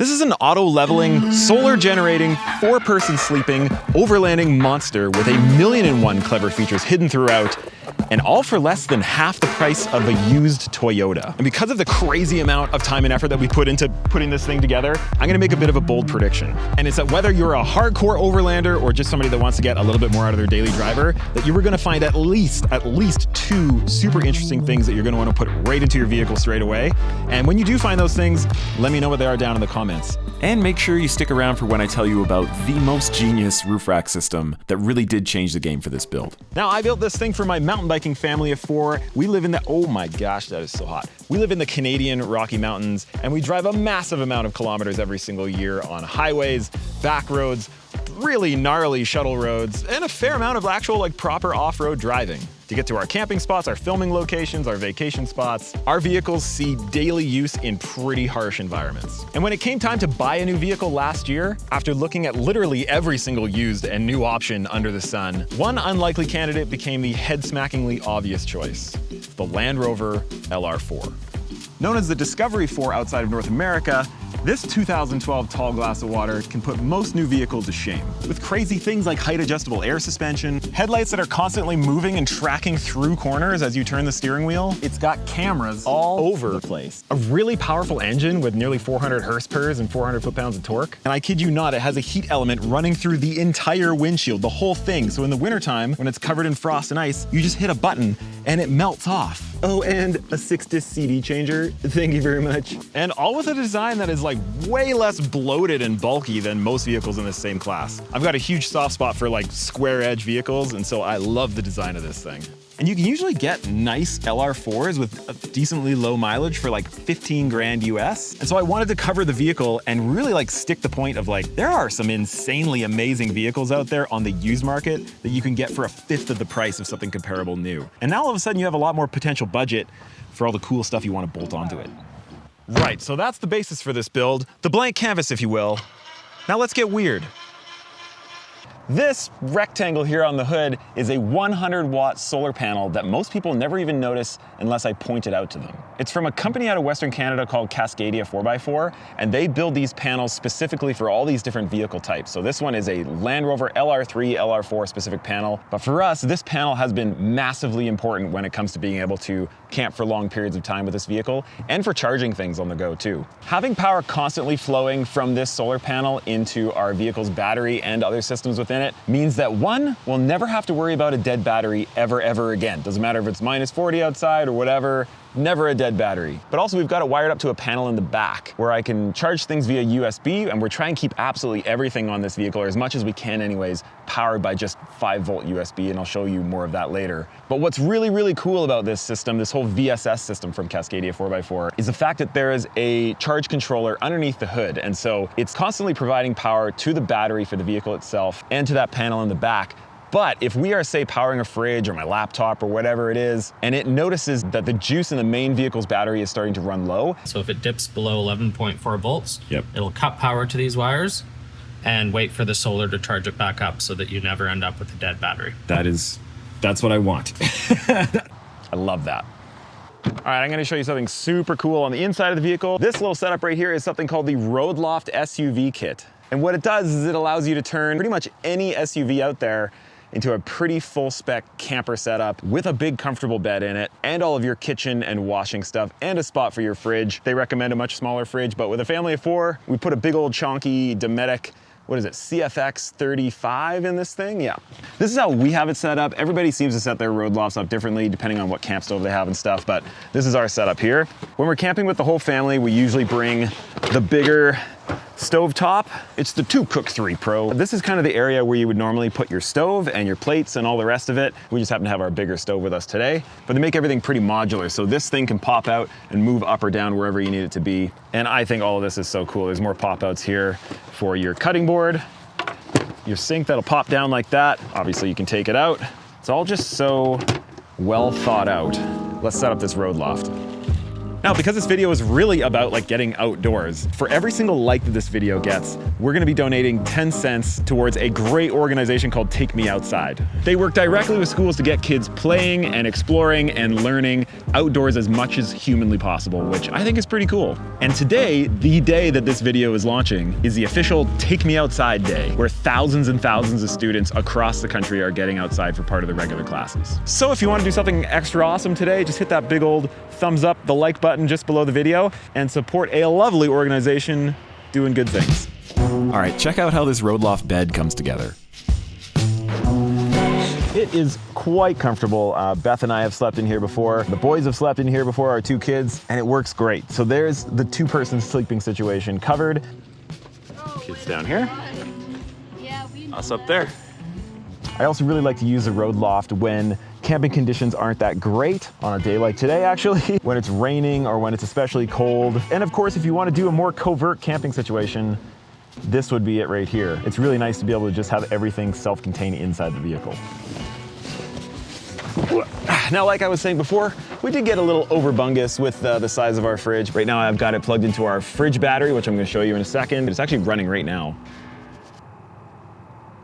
This is an auto-leveling, solar-generating, 4-person sleeping, overlanding monster with 1,000,001 clever features hidden throughout, and all for less than half the price of a used Toyota. And because of the crazy amount of time and effort that we put into putting this thing together, I'm gonna make a bit of a bold prediction. And it's that whether you're a hardcore overlander or just somebody that wants to get a little bit more out of their daily driver, that you were gonna find at least 2 super interesting things that you're gonna wanna put right into your vehicle straight away. And when you do find those things, let me know what they are down in the comments. And make sure you stick around for when I tell you about the most genius roof rack system that really did change the game for this build. Now, I built this thing for my mountain biking family of 4. We live in the, oh my gosh, that is so hot. We live in the Canadian Rocky Mountains, and we drive a massive amount of kilometers every single year on highways, back roads, really gnarly shuttle roads, and a fair amount of actual proper off-road driving. To get to our camping spots, our filming locations, our vacation spots, our vehicles see daily use in pretty harsh environments. And when it came time to buy a new vehicle last year, after looking at literally every single used and new option under the sun, one unlikely candidate became the head-smackingly obvious choice: the Land Rover LR4. Known as the Discovery 4 outside of North America, this 2012 tall glass of water can put most new vehicles to shame. With crazy things like height-adjustable air suspension, headlights that are constantly moving and tracking through corners as you turn the steering wheel, it's got cameras all over the place. A really powerful engine with nearly 400 horsepower and 400 foot-pounds of torque. And I kid you not, it has a heat element running through the entire windshield, the whole thing. So in the wintertime, when it's covered in frost and ice, you just hit a button and it melts off. Oh, and a 6-disc CD changer, thank you very much. And all with a design that is way less bloated and bulky than most vehicles in this same class. I've got a huge soft spot for square edge vehicles, and so I love the design of this thing. And you can usually get nice LR4s with a decently low mileage for 15 grand US. And so I wanted to cover the vehicle and really stick the point of there are some insanely amazing vehicles out there on the used market that you can get for 1/5 of the price of something comparable new. And now all of a sudden you have a lot more potential budget for all the cool stuff you want to bolt onto it. Right, so that's the basis for this build, the blank canvas if you will. Now let's get weird. This rectangle here on the hood is a 100-watt solar panel that most people never even notice unless I point it out to them. It's from a company out of Western Canada called Cascadia 4x4, and they build these panels specifically for all these different vehicle types. So this one is a Land Rover LR3, LR4 specific panel. But for us, this panel has been massively important when it comes to being able to camp for long periods of time with this vehicle and for charging things on the go too. Having power constantly flowing from this solar panel into our vehicle's battery and other systems within it means that one, we'll never have to worry about a dead battery ever again. Doesn't matter if it's -40 outside or whatever, never a dead battery. But also we've got it wired up to a panel in the back where I can charge things via USB, and we're trying to keep absolutely everything on this vehicle, or as much as we can anyways, powered by just 5-volt USB, and I'll show you more of that later. But what's really cool about this system, this whole VSS system from Cascadia 4x4, is the fact that there is a charge controller underneath the hood. And so it's constantly providing power to the battery for the vehicle itself and to that panel in the back. But if we are, say, powering a fridge or my laptop or whatever it is, and it notices that the juice in the main vehicle's battery is starting to run low. So if it dips below 11.4 volts, Yep. It'll cut power to these wires and wait for the solar to charge it back up so that you never end up with a dead battery. That's what I want. I love that. All right, I'm gonna show you something super cool on the inside of the vehicle. This little setup right here is something called the Roadloft SUV Kit. And what it does is it allows you to turn pretty much any SUV out there into a pretty full-spec camper setup with a big comfortable bed in it and all of your kitchen and washing stuff and a spot for your fridge. They recommend a much smaller fridge, but with a family of 4, we put a big old chonky Dometic, what is it, CFX 35 in this thing? Yeah. This is how we have it set up. Everybody seems to set their road lofts up differently depending on what camp stove they have and stuff, but this is our setup here. When we're camping with the whole family, we usually bring the bigger stovetop. It's the 2Cook3 Pro. This is kind of the area where you would normally put your stove and your plates and all the rest of it. We just happen to have our bigger stove with us today, but they make everything pretty modular. So this thing can pop out and move up or down wherever you need it to be. And I think all of this is so cool. There's more pop outs here for your cutting board, your sink that'll pop down like that. Obviously you can take it out. It's all just so well thought out. Let's set up this road loft. Now, because this video is really about like getting outdoors, for every single like that this video gets, we're gonna be donating 10 cents towards a great organization called Take Me Outside. They work directly with schools to get kids playing and exploring and learning outdoors as much as humanly possible, which I think is pretty cool. And today, the day that this video is launching, is the official Take Me Outside Day, where thousands and thousands of students across the country are getting outside for part of the regular classes. So if you want to do something extra awesome today, just hit that big old thumbs up, the like button just below the video, and support a lovely organization doing good things. All right, check out how this Roadloft bed comes together. It is quite comfortable. Beth and I have slept in here before. The boys have slept in here before, our 2 kids, and it works great. So there's the 2-person sleeping situation covered. Kids down here. Us up there. I also really like to use the Roadloft when camping conditions aren't that great, on a day like today actually, when it's raining or when it's especially cold. And of course, if you want to do a more covert camping situation, this would be it right here. It's really nice to be able to just have everything self-contained inside the vehicle. Now, like I was saying before, we did get a little overbungus with the size of our fridge. Right now I've got it plugged into our fridge battery, which I'm going to show you in a second. It's actually running right now.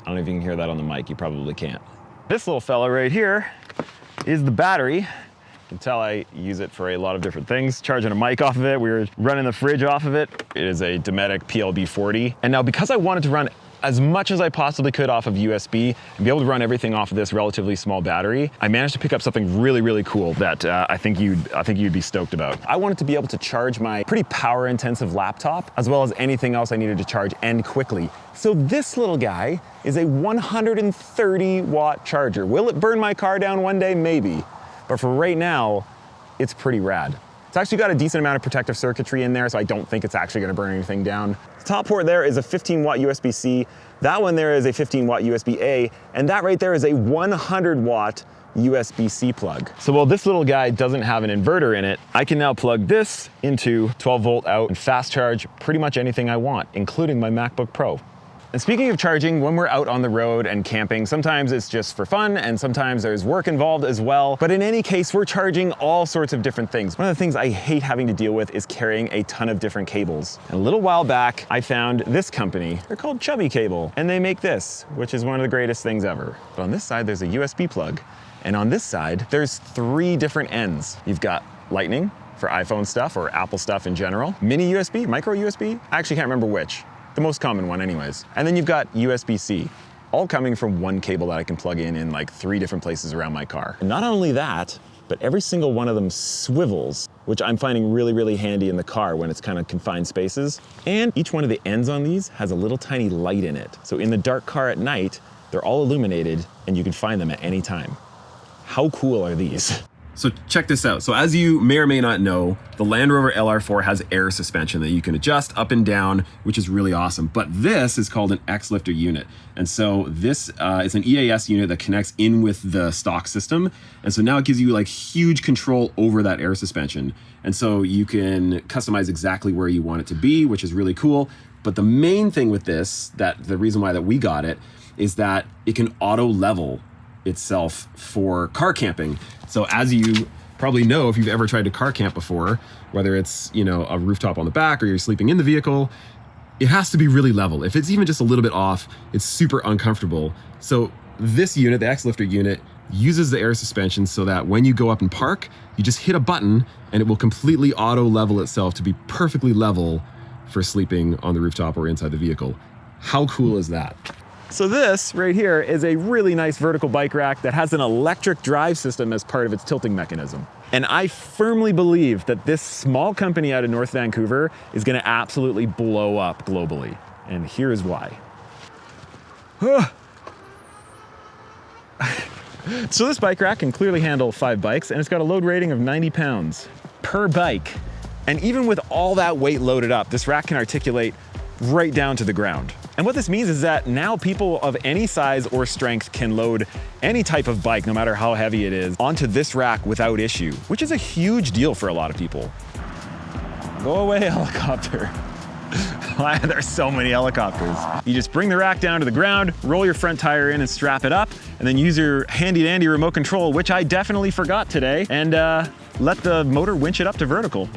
I don't know if you can hear that on the mic, you probably can't. This little fella right here is the battery. You can tell I use it for a lot of different things. Charging a mic off of it, we were running the fridge off of it. It is a Dometic PLB40. And now because I wanted to run as much as I possibly could off of USB and be able to run everything off of this relatively small battery, I managed to pick up something really, really cool that I think you'd be stoked about. I wanted to be able to charge my pretty power intensive laptop as well as anything else I needed to charge and quickly. So this little guy is a 130 watt charger. Will it burn my car down one day? Maybe. But for right now, it's pretty rad. It's actually got a decent amount of protective circuitry in there, so I don't think it's actually gonna burn anything down. The top port there is a 15 watt USB-C. That one there is a 15 watt USB-A, and that right there is a 100 watt USB-C plug. So while this little guy doesn't have an inverter in it, I can now plug this into 12 volt out and fast charge pretty much anything I want, including my MacBook Pro. And speaking of charging, when we're out on the road and camping, sometimes it's just for fun and sometimes there's work involved as well. But in any case, we're charging all sorts of different things. One of the things I hate having to deal with is carrying a ton of different cables. And a little while back, I found this company. They're called Chubby Cable, and they make this, which is one of the greatest things ever. But on this side, there's a USB plug. And on this side, there's 3 different ends. You've got Lightning for iPhone stuff or Apple stuff in general, mini USB, micro USB, I actually can't remember which. The most common one anyways. And then you've got USB-C, all coming from one cable that I can plug in like 3 different places around my car. And not only that, but every single one of them swivels, which I'm finding really, really handy in the car when it's kind of confined spaces. And each one of the ends on these has a little tiny light in it. So in the dark car at night, they're all illuminated and you can find them at any time. How cool are these? So check this out. So as you may or may not know, the Land Rover LR4 has air suspension that you can adjust up and down, which is really awesome. But this is called an X-Lifter unit. And so this is an EAS unit that connects in with the stock system. And so now it gives you like huge control over that air suspension. And so you can customize exactly where you want it to be, which is really cool. But the main thing with this, the reason why that we got it, is that it can auto level itself for car camping. So as you probably know, if you've ever tried to car camp before, whether it's, you know, a rooftop on the back or you're sleeping in the vehicle, it has to be really level. If it's even just a little bit off, it's super uncomfortable. So this unit, the X-Lifter unit, uses the air suspension so that when you go up and park, you just hit a button and it will completely auto level itself to be perfectly level for sleeping on the rooftop or inside the vehicle. How cool is that? So this right here is a really nice vertical bike rack that has an electric drive system as part of its tilting mechanism. And I firmly believe that this small company out of North Vancouver is gonna absolutely blow up globally. And here's why. So this bike rack can clearly handle 5 bikes and it's got a load rating of 90 pounds per bike. And even with all that weight loaded up, this rack can articulate right down to the ground. And what this means is that now people of any size or strength can load any type of bike, no matter how heavy it is, onto this rack without issue, which is a huge deal for a lot of people. Go away, helicopter. Why are there so many helicopters? You just bring the rack down to the ground, roll your front tire in and strap it up, and then use your handy dandy remote control, which I definitely forgot today, and let the motor winch it up to vertical.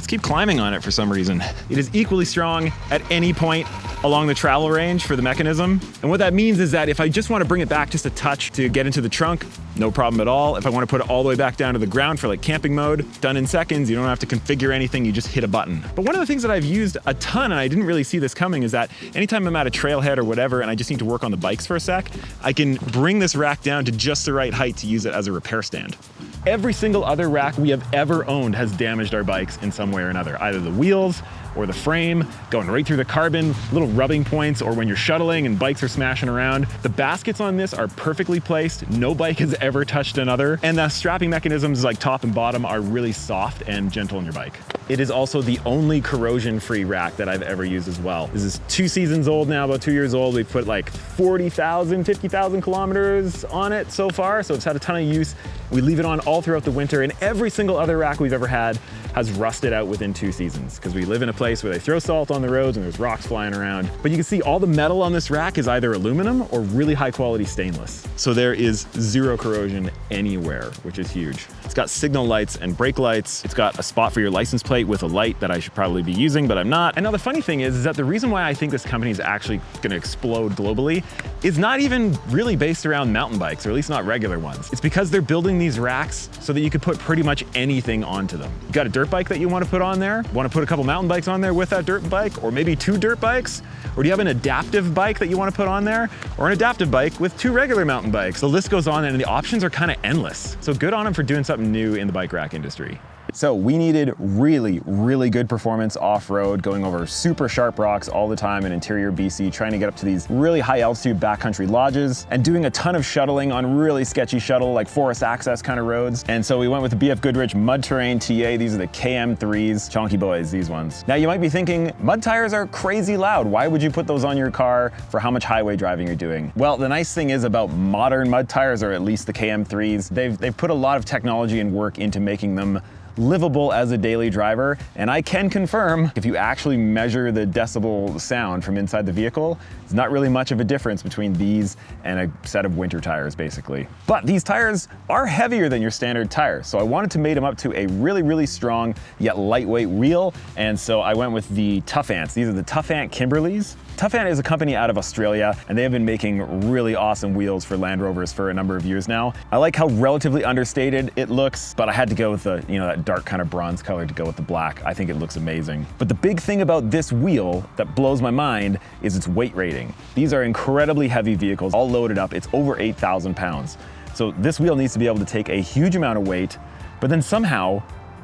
Let's keep climbing on it for some reason. It is equally strong at any point along the travel range for the mechanism. And what that means is that if I just want to bring it back just a touch to get into the trunk, no problem at all. If I want to put it all the way back down to the ground for like camping mode, done in seconds. You don't have to configure anything, you just hit a button. But one of the things that I've used a ton, and I didn't really see this coming, is that anytime I'm at a trailhead or whatever and I just need to work on the bikes for a sec, I can bring this rack down to just the right height to use it as a repair stand. Every single other rack we have ever owned has damaged our bikes in some way or another, either the wheels or the frame, going right through the carbon, little rubbing points, or when you're shuttling and bikes are smashing around. The baskets on this are perfectly placed. No bike has ever touched another. And the strapping mechanisms like top and bottom are really soft and gentle on your bike. It is also the only corrosion-free rack that I've ever used as well. This is 2 seasons old now, about 2 years old. We've put like 40,000, 50,000 kilometers on it so far, so it's had a ton of use. We leave it on all throughout the winter, and every single other rack we've ever had has rusted out within 2 seasons because we live in a place where they throw salt on the roads and there's rocks flying around. But you can see all the metal on this rack is either aluminum or really high quality stainless. So there is zero corrosion anywhere, which is huge. It's got signal lights and brake lights. It's got a spot for your license plate with a light that I should probably be using, but I'm not. And now the funny thing is that the reason why I think this company is actually gonna explode globally is not even really based around mountain bikes, or at least not regular ones. It's because they're building these racks so that you could put pretty much anything onto them. You got a dirt bike that you want to put on there? Want to put a couple mountain bikes on there with that dirt bike? Or maybe 2 dirt bikes? Or do you have an adaptive bike that you want to put on there? Or an adaptive bike with 2 regular mountain bikes? The list goes on and the options are kind of endless. So good on them for doing something new in the bike rack industry. So we needed really, really good performance off-road, going over super sharp rocks all the time in interior BC, trying to get up to these really high altitude backcountry lodges, and doing a ton of shuttling on really sketchy shuttle, like forest access kind of roads. And so we went with the BF Goodrich Mud Terrain TA. These are the KM3s, chonky boys, these ones. Now you might be thinking, mud tires are crazy loud. Why would you put those on your car for how much highway driving you're doing? Well, the nice thing is about modern mud tires, or at least the KM3s, they've put a lot of technology and work into making them livable as a daily driver. And I can confirm, if you actually measure the decibel sound from inside the vehicle, it's not really much of a difference between these and a set of winter tires, basically. But these tires are heavier than your standard tire, so I wanted to make them up to a really, really strong yet lightweight wheel. And so I went with the TUFFANTs. These are the TUFFANT Kimberleys. TUFFANT is a company out of Australia, and they have been making really awesome wheels for Land Rovers for a number of years now. I like how relatively understated it looks, but I had to go with the, that dark kind of bronze color to go with the black. I think it looks amazing. But the big thing about this wheel that blows my mind is its weight rating. These are incredibly heavy vehicles, all loaded up. It's over 8,000 pounds. So this wheel needs to be able to take a huge amount of weight, but then somehow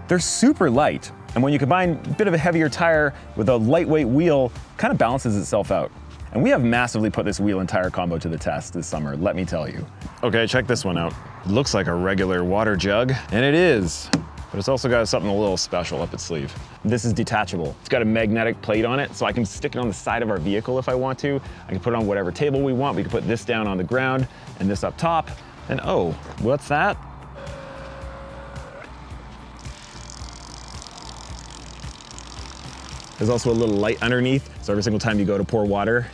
they're super light. And when you combine a bit of a heavier tire with a lightweight wheel, it kind of balances itself out. And we have massively put this wheel and tire combo to the test this summer, let me tell you. Okay, check this one out. It looks like a regular water jug, and it is. But it's also got something a little special up its sleeve. This is detachable. It's got a magnetic plate on it, so I can stick it on the side of our vehicle if I want to. I can put it on whatever table we want. We can put this down on the ground and this up top. And oh, what's that? There's also a little light underneath, so every single time you go to pour water,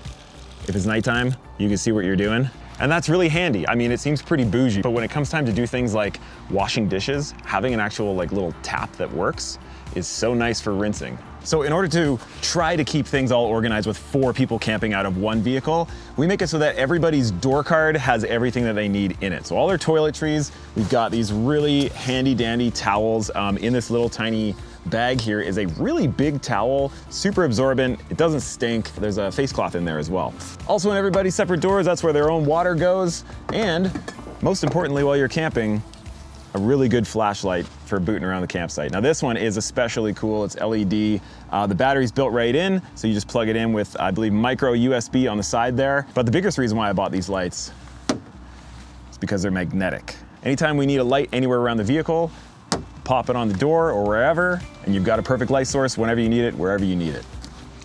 if it's nighttime, you can see what you're doing. And that's really handy. I mean, it seems pretty bougie, but when it comes time to do things like washing dishes, having an actual little tap that works is so nice for rinsing. So in order to try to keep things all organized with 4 people camping out of 1 vehicle, we make it so that everybody's door card has everything that they need in it. So all their toiletries, we've got these really handy dandy towels. In this little tiny bag here is a really big towel, super absorbent, it doesn't stink. There's a face cloth in there as well. Also in everybody's separate doors, that's where their own water goes. And most importantly, while you're camping, a really good flashlight for booting around the campsite. Now this one is especially cool, it's LED. The battery's built right in, so you just plug it in with, I believe, micro USB on the side there. But the biggest reason why I bought these lights is because they're magnetic. Anytime we need a light anywhere around the vehicle, pop it on the door or wherever, and you've got a perfect light source whenever you need it, wherever you need it.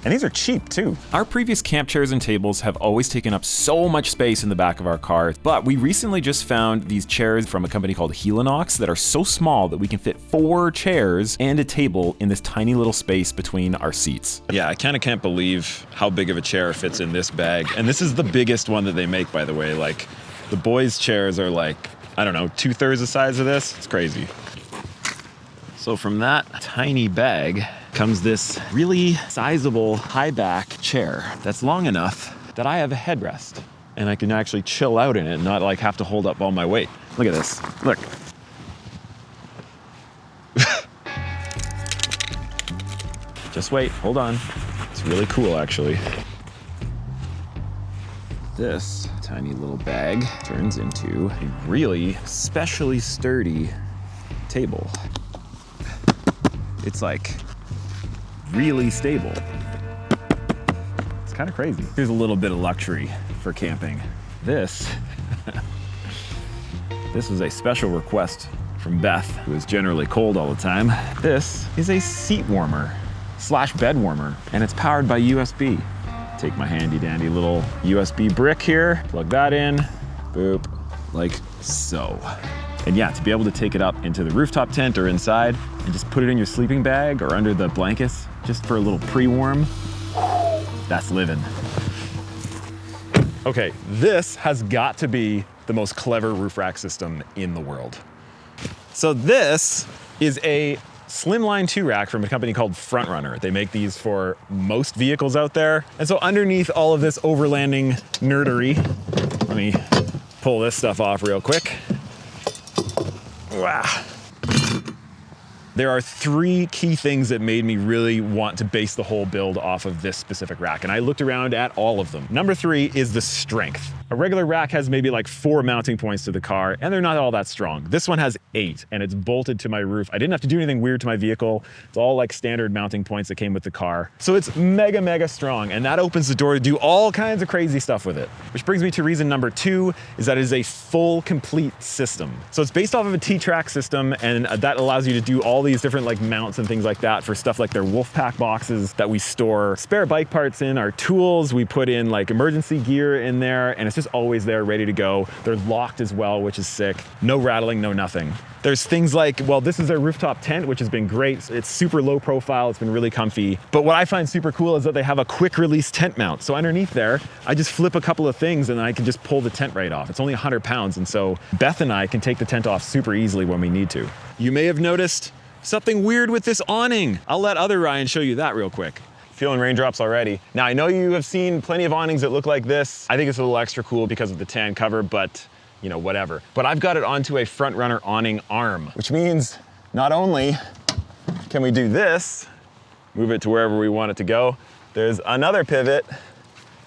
And these are cheap too. Our previous camp chairs and tables have always taken up so much space in the back of our car, but we recently just found these chairs from a company called Helinox that are so small that we can fit 4 chairs and a table in this tiny little space between our seats. Yeah, I kind of can't believe how big of a chair fits in this bag. And this is the biggest one that they make, by the way. Like, the boys' chairs are like, I don't know, 2/3 the size of this. It's crazy. So from that tiny bag comes this really sizable high back chair that's long enough that I have a headrest and I can actually chill out in it and not like have to hold up all my weight. Look at this, look. Just wait, hold on. It's really cool actually. This tiny little bag turns into a really specially sturdy table. It's like really stable. It's kind of crazy. Here's a little bit of luxury for camping. This was a special request from Beth, who is generally cold all the time. This is a seat warmer / bed warmer, and it's powered by USB. Take my handy dandy little USB brick here, plug that in, boop, like so. And yeah, to be able to take it up into the rooftop tent or inside and just put it in your sleeping bag or under the blankets just for a little pre-warm, that's living. Okay, this has got to be the most clever roof rack system in the world. So this is a Slimline 2 rack from a company called Front Runner. They make these for most vehicles out there. And so underneath all of this overlanding nerdery, let me pull this stuff off real quick. Wow. There are 3 key things that made me really want to base the whole build off of this specific rack, and I looked around at all of them. Number 3 is the strength. A regular rack has maybe like 4 mounting points to the car, and they're not all that strong. This one has 8, and it's bolted to my roof. I didn't have to do anything weird to my vehicle. It's all like standard mounting points that came with the car. So it's mega, mega strong, and that opens the door to do all kinds of crazy stuff with it. Which brings me to reason number 2, is that it is a full, complete system. So it's based off of a T-Track system, and that allows you to do all these different like mounts and things like that for stuff like their Wolfpack boxes that we store spare bike parts in, our tools, we put in like emergency gear in there, and it's just always there ready to go. They're locked as well, which is sick. No rattling, no nothing. There's things like, well, this is their rooftop tent, which has been great. It's super low profile, it's been really comfy. But what I find super cool is that they have a quick release tent mount. So underneath there, I just flip a couple of things and I can just pull the tent right off. It's only 100 pounds, and so Beth and I can take the tent off super easily when we need to. You may have noticed something weird with this awning. I'll let other Ryan show you that real quick. Feeling raindrops already. Now I know you have seen plenty of awnings that look like this. I think it's a little extra cool because of the tan cover, but you know, whatever. But I've got it onto a Front Runner awning arm, which means not only can we do this, move it to wherever we want it to go, there's another pivot.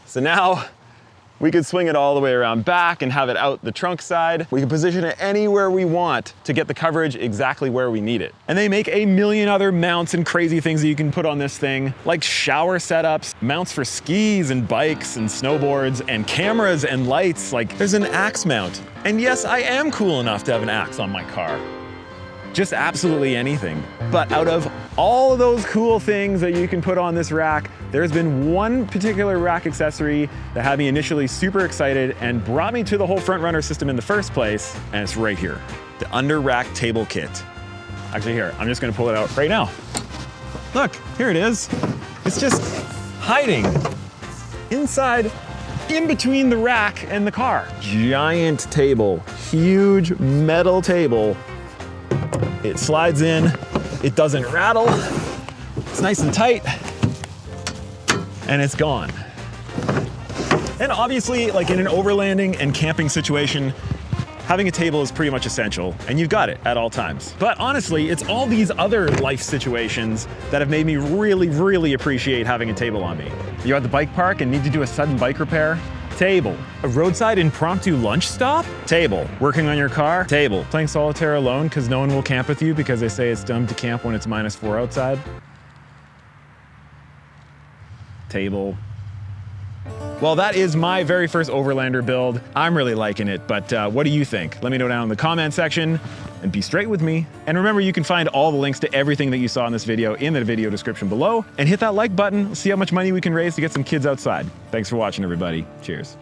So now we could swing it all the way around back and have it out the trunk side. We can position it anywhere we want to get the coverage exactly where we need it. And they make a million other mounts and crazy things that you can put on this thing, like shower setups, mounts for skis and bikes and snowboards, and cameras and lights. Like there's an axe mount. And yes, I am cool enough to have an axe on my car. Just absolutely anything. But out of all of those cool things that you can put on this rack, there's been one particular rack accessory that had me initially super excited and brought me to the whole Front Runner system in the first place, and it's right here. The under rack table kit. Actually here, I'm just gonna pull it out right now. Look, here it is. It's just hiding inside, in between the rack and the car. Giant table, huge metal table. It slides in, it doesn't rattle, it's nice and tight, and it's gone. And obviously, like in an overlanding and camping situation, having a table is pretty much essential, and you've got it at all times. But honestly, it's all these other life situations that have made me really, really appreciate having a table on me. You're at the bike park and need to do a sudden bike repair? Table. A roadside impromptu lunch stop? Table. Working on your car? Table. Playing solitaire alone because no one will camp with you because they say it's dumb to camp when it's -4 outside? Table. Well, that is my very first Overlander build. I'm really liking it, but what do you think? Let me know down in the comment section and be straight with me. And remember, you can find all the links to everything that you saw in this video in the video description below, and hit that like button. See how much money we can raise to get some kids outside. Thanks for watching, everybody. Cheers.